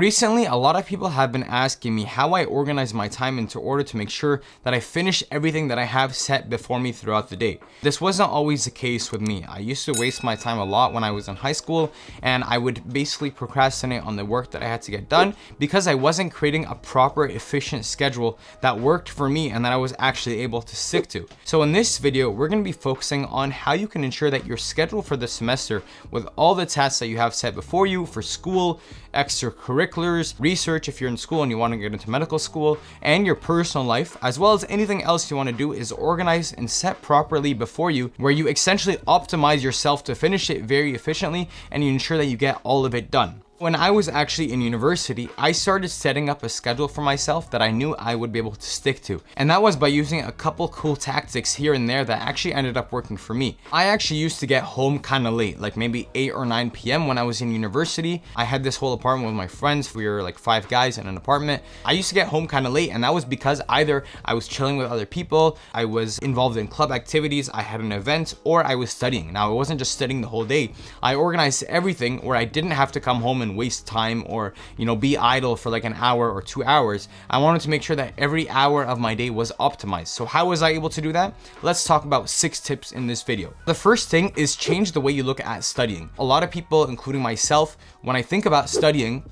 Recently, a lot of people have been asking me how I organize my time in order to make sure that I finish everything that I have set before me throughout the day. This wasn't always the case with me. I used to waste my time a lot when I was in high school, and I would basically procrastinate on the work that I had to get done because I wasn't creating a proper, efficient schedule that worked for me and that I was actually able to stick to. So in this video, we're going to be focusing on how you can ensure that your schedule for the semester, with all the tasks that you have set before you for school, extracurriculars, research if you're in school and you want to get into medical school, and your personal life, as well as anything else you want to do, is organized and set properly before you, where you essentially optimize yourself to finish it very efficiently and you ensure that you get all of it done. When I was actually in university, I started setting up a schedule for myself that I knew I would be able to stick to. And that was by using a couple cool tactics here and there that actually ended up working for me. I actually used to get home kind of late, like maybe 8 or 9 p.m. when I was in university. I had this whole apartment with my friends. We were like 5 guys in an apartment. I used to get home kind of late, and that was because either I was chilling with other people, I was involved in club activities, I had an event, or I was studying. Now, I wasn't just studying the whole day. I organized everything where I didn't have to come home and waste time or be idle for like an hour or 2 hours. I wanted to make sure that every hour of my day was optimized. So how was I able to do that? Let's talk about 6 tips in this video. The first thing is change the way you look at studying. A lot of people, including myself, when I think about studying,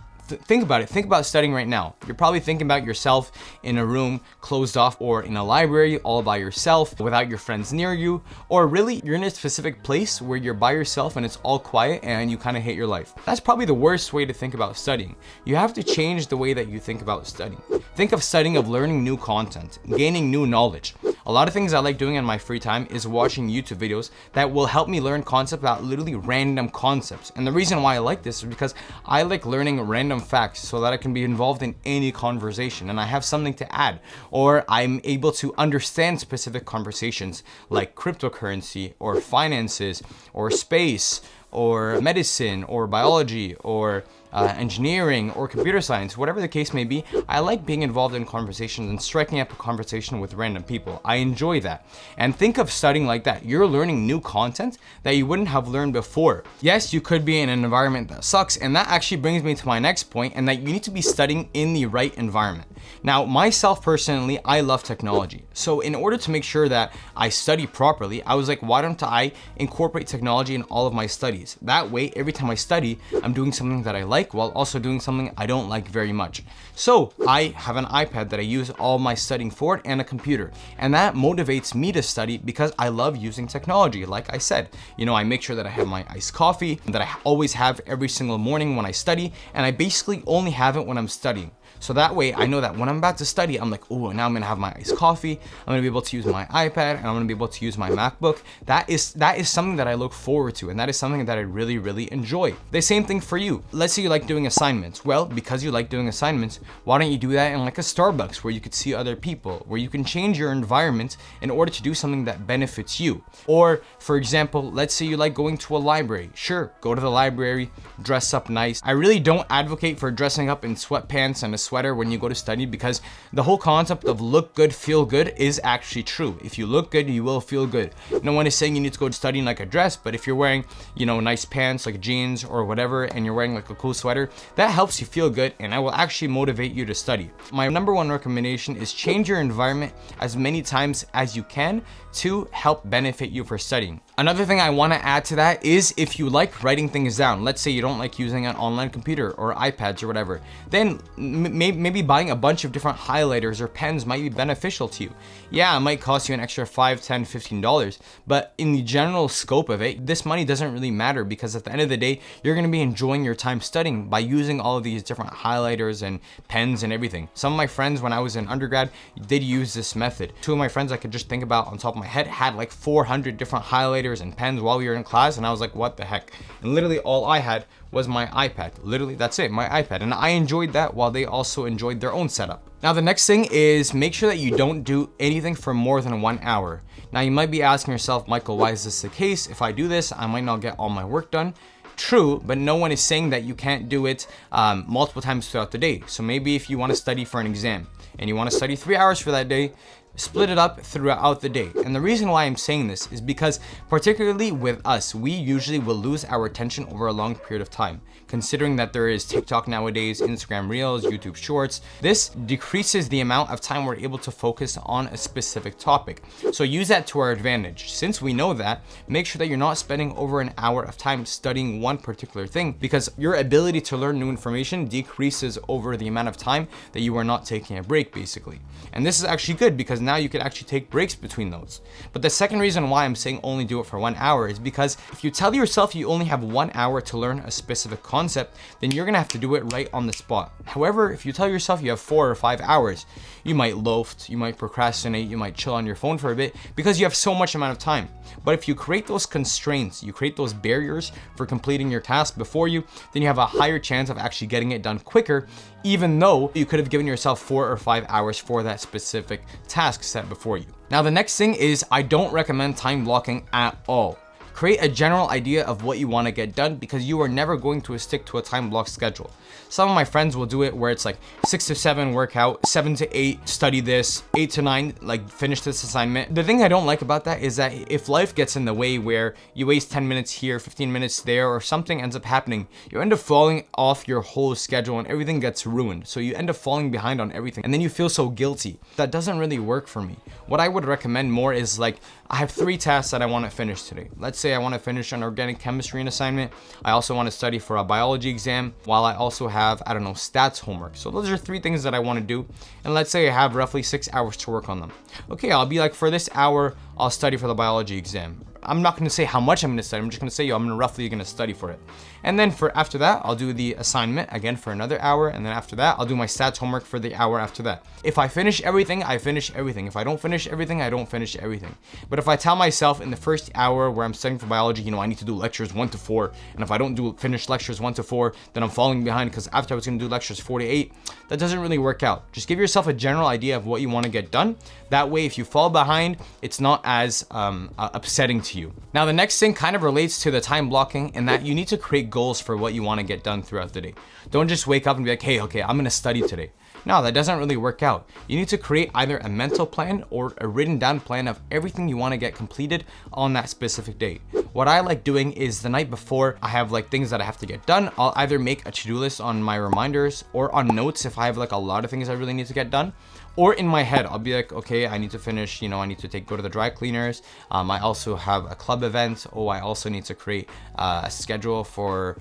think about it. Think about studying right now. You're probably thinking about yourself in a room closed off, or in a library all by yourself without your friends near you, or really you're in a specific place where you're by yourself and it's all quiet and you kind of hate your life. That's probably the worst way to think about studying. You have to change the way that you think about studying. Think of studying of learning new content, gaining new knowledge. A lot of things I like doing in my free time is watching YouTube videos that will help me learn concepts about literally random concepts. And the reason why I like this is because I like learning random facts so that I can be involved in any conversation and I have something to add, or I'm able to understand specific conversations like cryptocurrency or finances or space or medicine or biology or engineering or computer science, whatever the case may be. I like being involved in conversations and striking up a conversation with random people. I enjoy that. And think of studying like that. You're learning new content that you wouldn't have learned before. Yes, you could be in an environment that sucks, and that actually brings me to my next point, and that you need to be studying in the right environment. Now, myself personally, I love technology. So in order to make sure that I study properly, I was like, why don't I incorporate technology in all of my studies? That way, every time I study, I'm doing something that I like while also doing something I don't like very much. So I have an iPad that I use all my studying for, and a computer. And that motivates me to study because I love using technology. Like I said, I make sure that I have my iced coffee that I always have every single morning when I study, and I basically only have it when I'm studying. So that way I know that when I'm about to study, I'm like, oh, now I'm gonna have my iced coffee, I'm gonna be able to use my iPad, and I'm gonna be able to use my MacBook. That is something that I look forward to, and that is something that I really, really enjoy. The same thing for you. Let's say you like doing assignments. Well, because you like doing assignments, why don't you do that in like a Starbucks where you could see other people, where you can change your environment in order to do something that benefits you? Or for example, let's say you like going to a library. Sure, go to the library, dress up nice. I really don't advocate for dressing up in sweatpants and a sweater when you go to study, because the whole concept of look good, feel good is actually true. If you look good, you will feel good. No one is saying you need to go to study in like a dress, but if you're wearing, nice pants like jeans or whatever, and you're wearing like a cool sweater, that helps you feel good, and that will actually motivate you to study. My number one recommendation is change your environment as many times as you can to help benefit you for studying. Another thing I want to add to that is, if you like writing things down, let's say you don't like using an online computer or iPads or whatever, then maybe buying a bunch of different highlighters or pens might be beneficial to you. Yeah, it might cost you an extra $5, $10, $15, but in the general scope of it, this money doesn't really matter, because at the end of the day, you're going to be enjoying your time studying by using all of these different highlighters and pens and everything. Some of my friends, when I was in undergrad, did use this method. 2 of my friends I could just think about on top of my head had like 400 different highlighters and pens while we were in class, and I was like, what the heck? And literally all I had was my iPad. Literally, that's it, my iPad. And I enjoyed that while they also enjoyed their own setup. Now, the next thing is make sure that you don't do anything for more than 1 hour. Now, you might be asking yourself, Michael, why is this the case? If I do this, I might not get all my work done. True, but no one is saying that you can't do it multiple times throughout the day. So maybe if you want to study for an exam and you want to study 3 hours for that day, split it up throughout the day. And the reason why I'm saying this is because, particularly with us, we usually will lose our attention over a long period of time. Considering that there is TikTok nowadays, Instagram Reels, YouTube Shorts, this decreases the amount of time we're able to focus on a specific topic. So use that to our advantage. Since we know that, make sure that you're not spending over an hour of time studying one particular thing, because your ability to learn new information decreases over the amount of time that you are not taking a break, basically. And this is actually good because now you can actually take breaks between those. But the second reason why I'm saying only do it for 1 hour is because if you tell yourself you only have 1 hour to learn a specific concept, then you're gonna have to do it right on the spot. However, if you tell yourself you have 4 or 5 hours, you might loaf, you might procrastinate, you might chill on your phone for a bit because you have so much amount of time. But if you create those constraints, you create those barriers for completing your task before you, then you have a higher chance of actually getting it done quicker, even though you could have given yourself 4 or 5 hours for that specific task set before you. Now, the next thing is I don't recommend time blocking at all. Create a general idea of what you want to get done because you are never going to stick to a time block schedule. Some of my friends will do it where it's like 6 to 7 workout, 7 to 8 study this, 8 to 9 like finish this assignment. The thing I don't like about that is that if life gets in the way where you waste 10 minutes here, 15 minutes there, or something ends up happening, you end up falling off your whole schedule and everything gets ruined. So you end up falling behind on everything and then you feel so guilty. That doesn't really work for me. What I would recommend more is like, I have 3 tasks that I want to finish today. Let's say I want to finish an organic chemistry assignment. I also want to study for a biology exam, while I also have, I don't know, stats homework. So those are 3 things that I want to do. And let's say I have roughly 6 hours to work on them. Okay, I'll be like, for this hour, I'll study for the biology exam. I'm not going to say how much I'm going to study. I'm just going to say, I'm roughly going to study for it. And then after that, I'll do the assignment again for another hour. And then after that, I'll do my stats homework for the hour after that. If I finish everything, I finish everything. If I don't finish everything, I don't finish everything. But if I tell myself in the first hour where I'm studying for biology, I need to do lectures 1 to 4. And if I don't finish lectures 1 to 4, then I'm falling behind because after I was going to do lectures 4 to 8, that doesn't really work out. Just give yourself a general idea of what you want to get done. That way, if you fall behind, it's not as upsetting to you. Now, the next thing kind of relates to the time blocking, in that you need to create goals for what you want to get done throughout the day. Don't just wake up and be like, hey, okay, I'm going to study today. No, that doesn't really work out. You need to create either a mental plan or a written down plan of everything you want to get completed on that specific day. What I like doing is the night before, I have like things that I have to get done. I'll either make a to-do list on my reminders or on notes if I have like a lot of things I really need to get done. Or in my head, I'll be like, okay, I need to finish, I need to go to the dry cleaners. I also have a club event. I also need to create a schedule for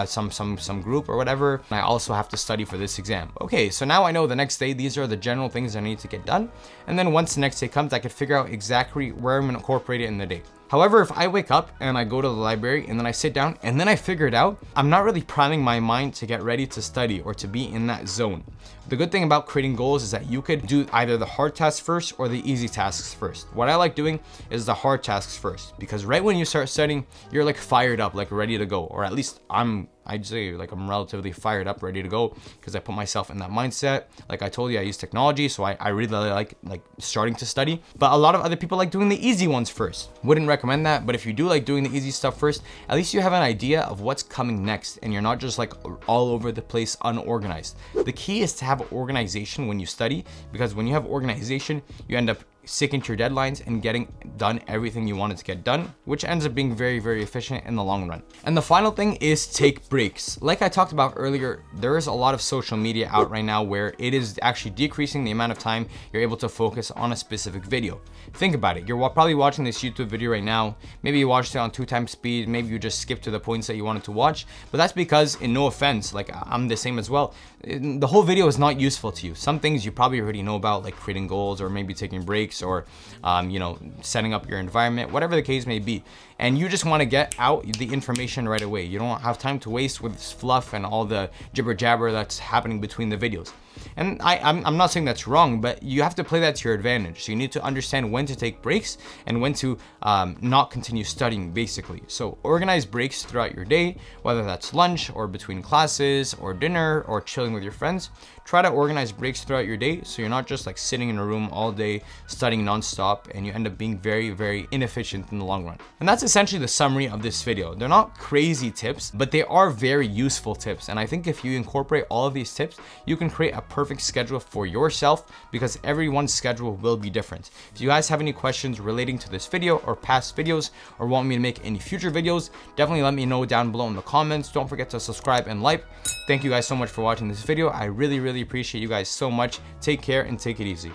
some group or whatever. And I also have to study for this exam. Okay, so now I know the next day, these are the general things I need to get done. And then once the next day comes, I can figure out exactly where I'm gonna incorporate it in the day. However, if I wake up and I go to the library and then I sit down and then I figure it out, I'm not really priming my mind to get ready to study or to be in that zone. The good thing about creating goals is that you could do either the hard tasks first or the easy tasks first. What I like doing is the hard tasks first, because right when you start studying, you're like fired up, like ready to go. Or at least I'd say like I'm relatively fired up, ready to go, because I put myself in that mindset. Like I told you, I use technology, so I really like starting to study. But a lot of other people like doing the easy ones first. Wouldn't recommend that, but if you do like doing the easy stuff first, at least you have an idea of what's coming next and you're not just like all over the place, unorganized. The key is to have organization when you study, because when you have organization, you end up sticking to your deadlines and getting done everything you wanted to get done, which ends up being very, very efficient in the long run. And the final thing is take breaks. Like I talked about earlier, there is a lot of social media out right now where it is actually decreasing the amount of time you're able to focus on a specific video. Think about it. You're probably watching this YouTube video right now. Maybe you watched it on 2x speed. Maybe you just skipped to the points that you wanted to watch. But that's because, in no offense, like I'm the same as well, the whole video is not useful to you. Some things you probably already know about, like creating goals or maybe taking breaks or setting up your environment, whatever the case may be. And you just want to get out the information right away. You don't have time to waste with fluff and all the jibber jabber that's happening between the videos. And I'm not saying that's wrong, but you have to play that to your advantage. So you need to understand when to take breaks and when to not continue studying, basically. So organize breaks throughout your day, whether that's lunch or between classes or dinner or chilling with your friends. Try to organize breaks throughout your day so you're not just like sitting in a room all day studying nonstop and you end up being very, very inefficient in the long run. And that's essentially the summary of this video. They're not crazy tips, but they are very useful tips. And I think if you incorporate all of these tips, you can create a perfect schedule for yourself, because everyone's schedule will be different. If you guys have any questions relating to this video or past videos, or want me to make any future videos, definitely let me know down below in the comments. Don't forget to subscribe and like. Thank you guys so much for watching this video. I really appreciate you guys so much. Take care and take it easy.